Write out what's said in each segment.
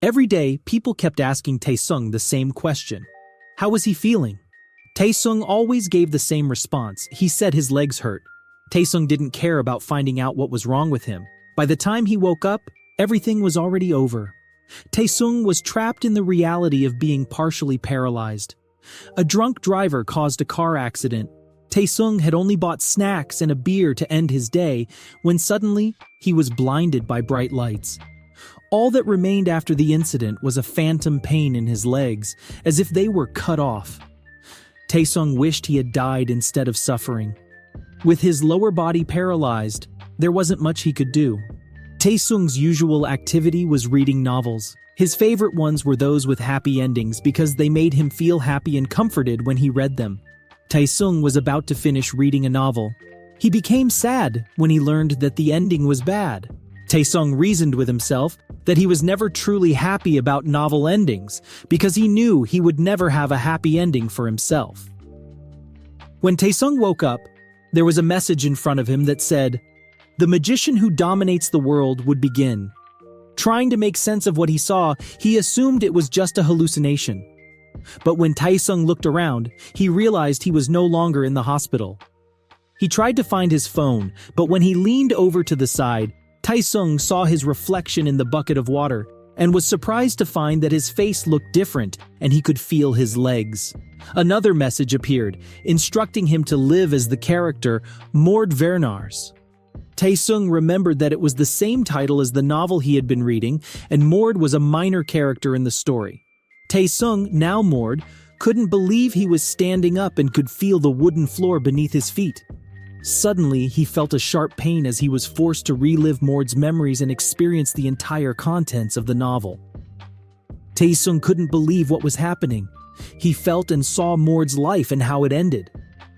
Every day, people kept asking Taesung the same question. How was he feeling? Taesung always gave the same response. He said his legs hurt. Taesung didn't care about finding out what was wrong with him. By the time he woke up, everything was already over. Taesung was trapped in the reality of being partially paralyzed. A drunk driver caused a car accident. Taesung had only bought snacks and a beer to end his day when suddenly he was blinded by bright lights. All that remained after the incident was a phantom pain in his legs, as if they were cut off. Taesung wished he had died instead of suffering. With his lower body paralyzed, there wasn't much he could do. Taesung's usual activity was reading novels. His favorite ones were those with happy endings because they made him feel happy and comforted when he read them. Taesung was about to finish reading a novel. He became sad when he learned that the ending was bad. Taesung reasoned with himself that he was never truly happy about novel endings because he knew he would never have a happy ending for himself. When Taesung woke up, there was a message in front of him that said, "The magician who dominates the world would begin." Trying to make sense of what he saw, he assumed it was just a hallucination. But when Taesung looked around, he realized he was no longer in the hospital. He tried to find his phone, but when he leaned over to the side, Taesung saw his reflection in the bucket of water and was surprised to find that his face looked different and he could feel his legs. Another message appeared, instructing him to live as the character Mord Vernars. Taesung remembered that it was the same title as the novel he had been reading, and Mord was a minor character in the story. Taesung, now Mord, couldn't believe he was standing up and could feel the wooden floor beneath his feet. Suddenly, he felt a sharp pain as he was forced to relive Mord's memories and experience the entire contents of the novel. Taesung couldn't believe what was happening. He felt and saw Mord's life and how it ended.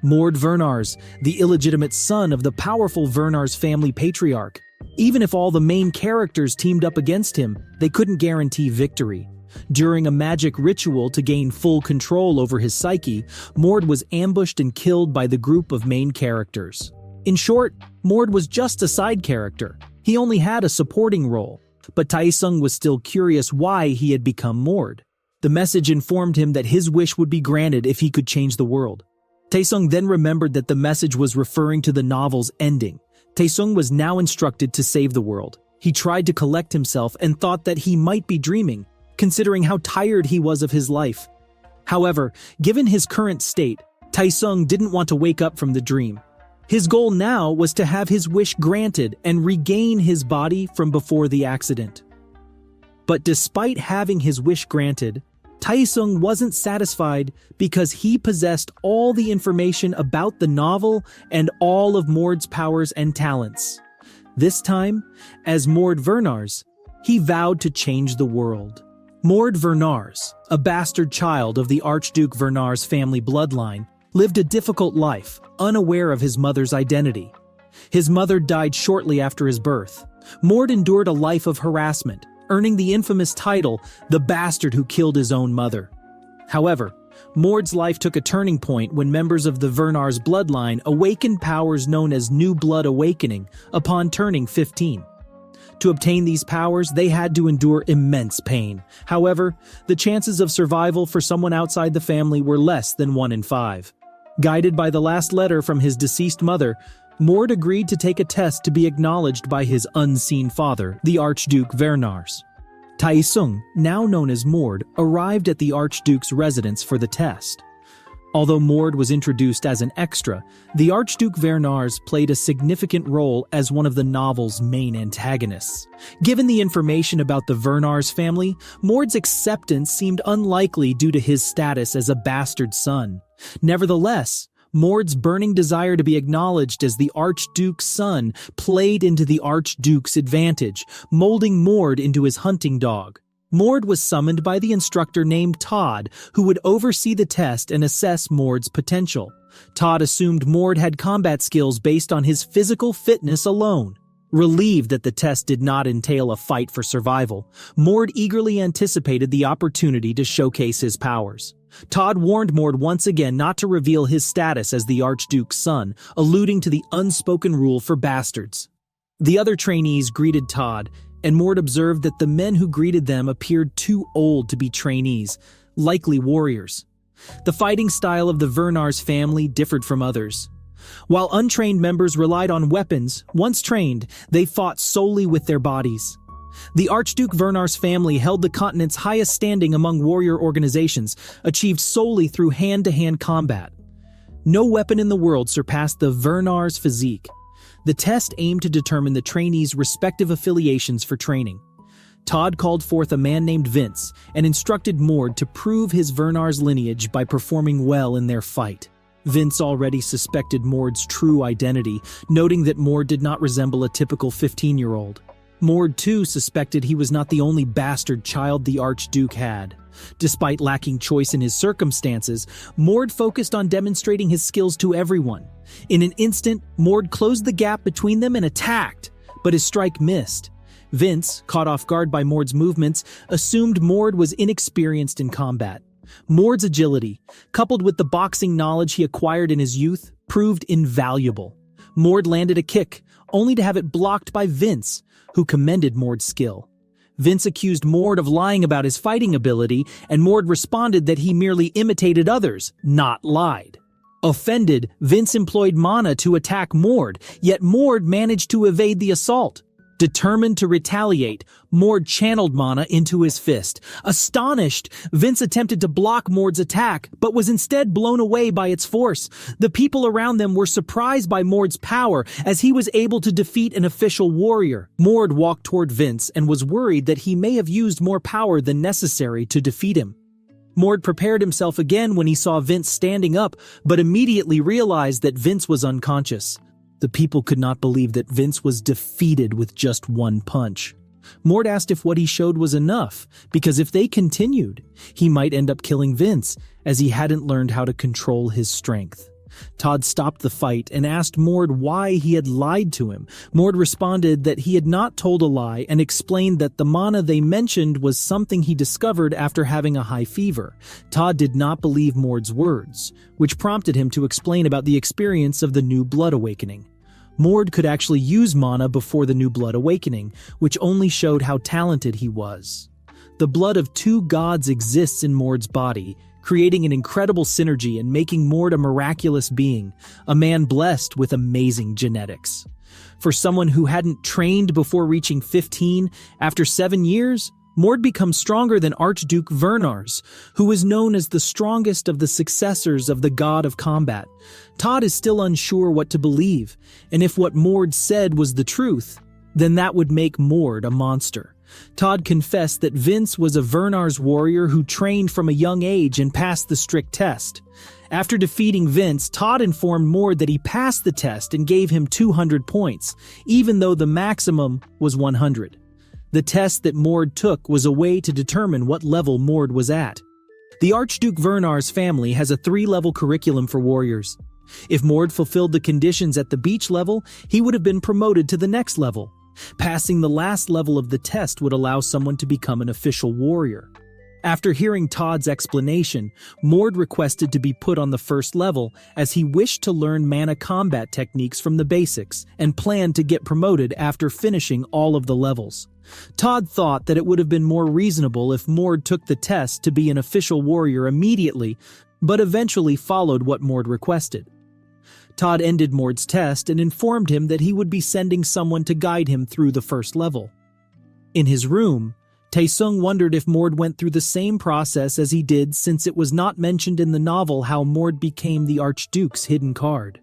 Mord Vernars, the illegitimate son of the powerful Vernars family patriarch. Even if all the main characters teamed up against him, they couldn't guarantee victory. During a magic ritual to gain full control over his psyche, Mord was ambushed and killed by the group of main characters. In short, Mord was just a side character. He only had a supporting role. But Taesung was still curious why he had become Mord. The message informed him that his wish would be granted if he could change the world. Taesung then remembered that the message was referring to the novel's ending. Taesung was now instructed to save the world. He tried to collect himself and thought that he might be dreaming, considering how tired he was of his life. However, given his current state, Taesung didn't want to wake up from the dream. His goal now was to have his wish granted and regain his body from before the accident. But despite having his wish granted, Taesung wasn't satisfied because he possessed all the information about the novel and all of Mord's powers and talents. This time, as Mord Vernars, he vowed to change the world. Mord Vernars, a bastard child of the Archduke Vernar's family bloodline, lived a difficult life, unaware of his mother's identity. His mother died shortly after his birth. Mord endured a life of harassment, earning the infamous title, the bastard who killed his own mother. However, Mord's life took a turning point when members of the Vernars bloodline awakened powers known as New Blood Awakening upon turning 15. To obtain these powers, they had to endure immense pain. However, the chances of survival for someone outside the family were less than 1 in 5. Guided by the last letter from his deceased mother, Mord agreed to take a test to be acknowledged by his unseen father, the Archduke Vernars. Taesung, now known as Mord, arrived at the Archduke's residence for the test. Although Mord was introduced as an extra, the Archduke Vernars played a significant role as one of the novel's main antagonists. Given the information about the Vernars family, Mord's acceptance seemed unlikely due to his status as a bastard son. Nevertheless, Mord's burning desire to be acknowledged as the Archduke's son played into the Archduke's advantage, molding Mord into his hunting dog. Mord was summoned by the instructor named Todd, who would oversee the test and assess Mord's potential. Todd assumed Mord had combat skills based on his physical fitness alone. Relieved that the test did not entail a fight for survival, Mord eagerly anticipated the opportunity to showcase his powers. Todd warned Mord once again not to reveal his status as the Archduke's son, alluding to the unspoken rule for bastards. The other trainees greeted Todd, and Mord observed that the men who greeted them appeared too old to be trainees, likely warriors. The fighting style of the Vernar's family differed from others. While untrained members relied on weapons, once trained, they fought solely with their bodies. The Archduke Vernar's family held the continent's highest standing among warrior organizations, achieved solely through hand-to-hand combat. No weapon in the world surpassed the Vernar's physique. The test aimed to determine the trainees' respective affiliations for training. Todd called forth a man named Vince and instructed Mord to prove his Vernar's lineage by performing well in their fight. Vince already suspected Mord's true identity, noting that Mord did not resemble a typical 15-year-old. Mord, too, suspected he was not the only bastard child the Archduke had. Despite lacking choice in his circumstances, Mord focused on demonstrating his skills to everyone. In an instant, Mord closed the gap between them and attacked, but his strike missed. Vince, caught off guard by Mord's movements, assumed Mord was inexperienced in combat. Mord's agility, coupled with the boxing knowledge he acquired in his youth, proved invaluable. Mord landed a kick, only to have it blocked by Vince, who commended Mord's skill. Vince accused Mord of lying about his fighting ability, and Mord responded that he merely imitated others, not lied. Offended, Vince employed mana to attack Mord, yet Mord managed to evade the assault. Determined to retaliate, Mord channeled mana into his fist. Astonished, Vince attempted to block Mord's attack, but was instead blown away by its force. The people around them were surprised by Mord's power, as he was able to defeat an official warrior. Mord walked toward Vince and was worried that he may have used more power than necessary to defeat him. Mord prepared himself again when he saw Vince standing up, but immediately realized that Vince was unconscious. The people could not believe that Vince was defeated with just one punch. Mord asked if what he showed was enough, because if they continued, he might end up killing Vince, as he hadn't learned how to control his strength. Todd stopped the fight and asked Mord why he had lied to him. Mord responded that he had not told a lie and explained that the mana they mentioned was something he discovered after having a high fever. Todd did not believe Mord's words, which prompted him to explain about the experience of the new blood awakening. Mord could actually use mana before the new blood awakening, which only showed how talented he was. The blood of two gods exists in Mord's body, creating an incredible synergy and making Mord a miraculous being, a man blessed with amazing genetics. For someone who hadn't trained before reaching 15, after 7 years, Mord becomes stronger than Archduke Vernar's, who is known as the strongest of the successors of the god of combat. Todd is still unsure what to believe, and if what Mord said was the truth, then that would make Mord a monster. Todd confessed that Vince was a Vernar's warrior who trained from a young age and passed the strict test. After defeating Vince, Todd informed Mord that he passed the test and gave him 200 points, even though the maximum was 100. The test that Mord took was a way to determine what level Mord was at. The Archduke Vernar's family has a 3-level curriculum for warriors. If Mord fulfilled the conditions at the beach level, he would have been promoted to the next level. Passing the last level of the test would allow someone to become an official warrior. After hearing Todd's explanation, Mord requested to be put on the first level as he wished to learn mana combat techniques from the basics and planned to get promoted after finishing all of the levels. Todd thought that it would have been more reasonable if Mord took the test to be an official warrior immediately, but eventually followed what Mord requested. Todd ended Mord's test and informed him that he would be sending someone to guide him through the first level. In his room, Taesung wondered if Mord went through the same process as he did, since it was not mentioned in the novel how Mord became the Archduke's hidden card.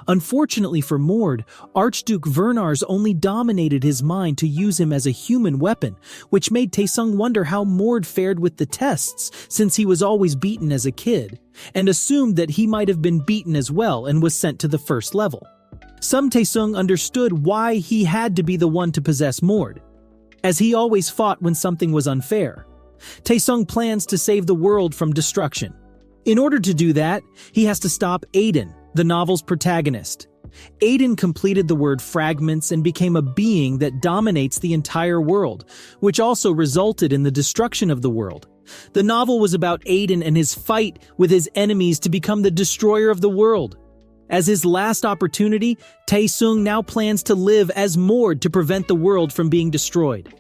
Unfortunately for Mord, Archduke Vernar's only dominated his mind to use him as a human weapon, which made Taesung wonder how Mord fared with the tests, since he was always beaten as a kid, and assumed that he might have been beaten as well and was sent to the first level. Some Taesung understood why he had to be the one to possess Mord, as he always fought when something was unfair. Taesung plans to save the world from destruction. In order to do that, he has to stop Aiden, the novel's protagonist. Aiden completed the word fragments and became a being that dominates the entire world, which also resulted in the destruction of the world. The novel was about Aiden and his fight with his enemies to become the destroyer of the world. As his last opportunity, Taesung now plans to live as Mord to prevent the world from being destroyed.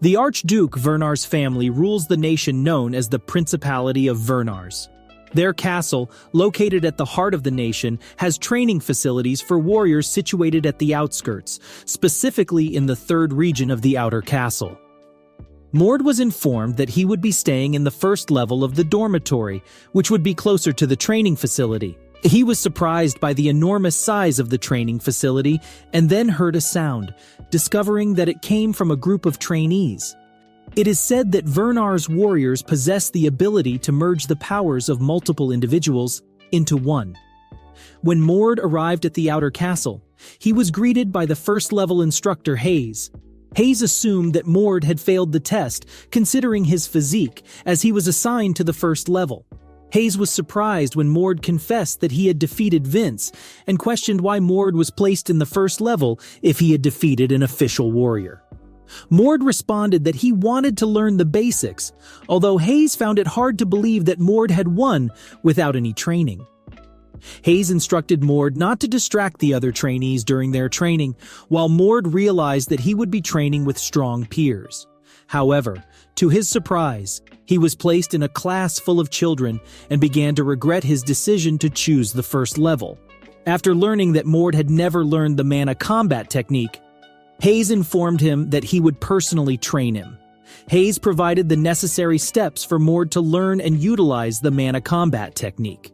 The Archduke Vernar's family rules the nation known as the Principality of Vernars. Their castle, located at the heart of the nation, has training facilities for warriors situated at the outskirts, specifically in the third region of the outer castle. Mord was informed that he would be staying in the first level of the dormitory, which would be closer to the training facility. He was surprised by the enormous size of the training facility and then heard a sound, discovering that it came from a group of trainees. It is said that Vernar's warriors possess the ability to merge the powers of multiple individuals into one. When Mord arrived at the outer castle, he was greeted by the first-level instructor Hayes. Hayes assumed that Mord had failed the test, considering his physique, as he was assigned to the first level. Hayes was surprised when Mord confessed that he had defeated Vince, and questioned why Mord was placed in the first level if he had defeated an official warrior. Mord responded that he wanted to learn the basics, although Hayes found it hard to believe that Mord had won without any training. Hayes instructed Mord not to distract the other trainees during their training, while Mord realized that he would be training with strong peers. However, to his surprise, he was placed in a class full of children and began to regret his decision to choose the first level. After learning that Mord had never learned the mana combat technique, Hayes informed him that he would personally train him. Hayes provided the necessary steps for Mord to learn and utilize the mana combat technique.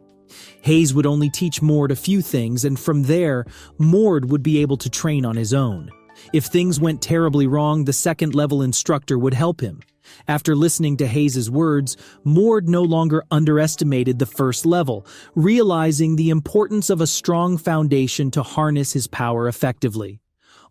Hayes would only teach Mord a few things, and from there, Mord would be able to train on his own. If things went terribly wrong, the second-level instructor would help him. After listening to Hayes' words, Mord no longer underestimated the first level, realizing the importance of a strong foundation to harness his power effectively.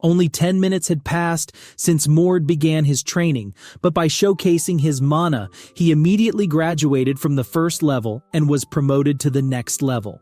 Only 10 minutes had passed since Mord began his training, but by showcasing his mana, he immediately graduated from the first level and was promoted to the next level.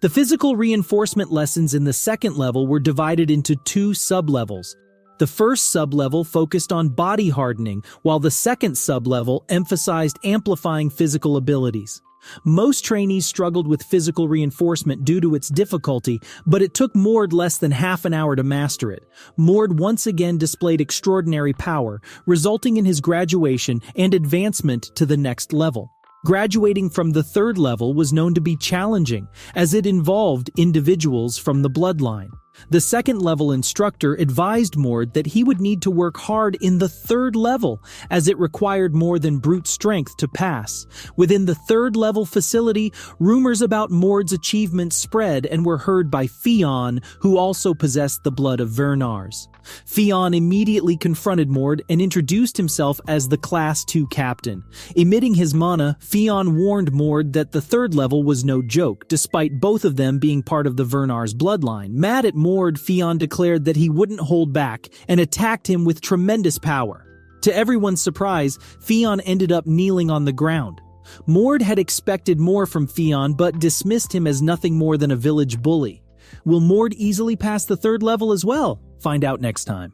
The physical reinforcement lessons in the second level were divided into two sub-levels. The first sub-level focused on body hardening, while the second sub-level emphasized amplifying physical abilities. Most trainees struggled with physical reinforcement due to its difficulty, but it took Mord less than half an hour to master it. Mord once again displayed extraordinary power, resulting in his graduation and advancement to the next level. Graduating from the third level was known to be challenging, as it involved individuals from the bloodline. The second-level instructor advised Mord that he would need to work hard in the third level, as it required more than brute strength to pass. Within the third-level facility, rumors about Mord's achievements spread and were heard by Fionn, who also possessed the blood of Vernars. Fionn immediately confronted Mord and introduced himself as the Class 2 captain. Emitting his mana, Fionn warned Mord that the third level was no joke, despite both of them being part of the Vernars bloodline. Mad at Mord, Fionn declared that he wouldn't hold back and attacked him with tremendous power. To everyone's surprise, Fionn ended up kneeling on the ground. Mord had expected more from Fionn but dismissed him as nothing more than a village bully. Will Mord easily pass the third level as well? Find out next time.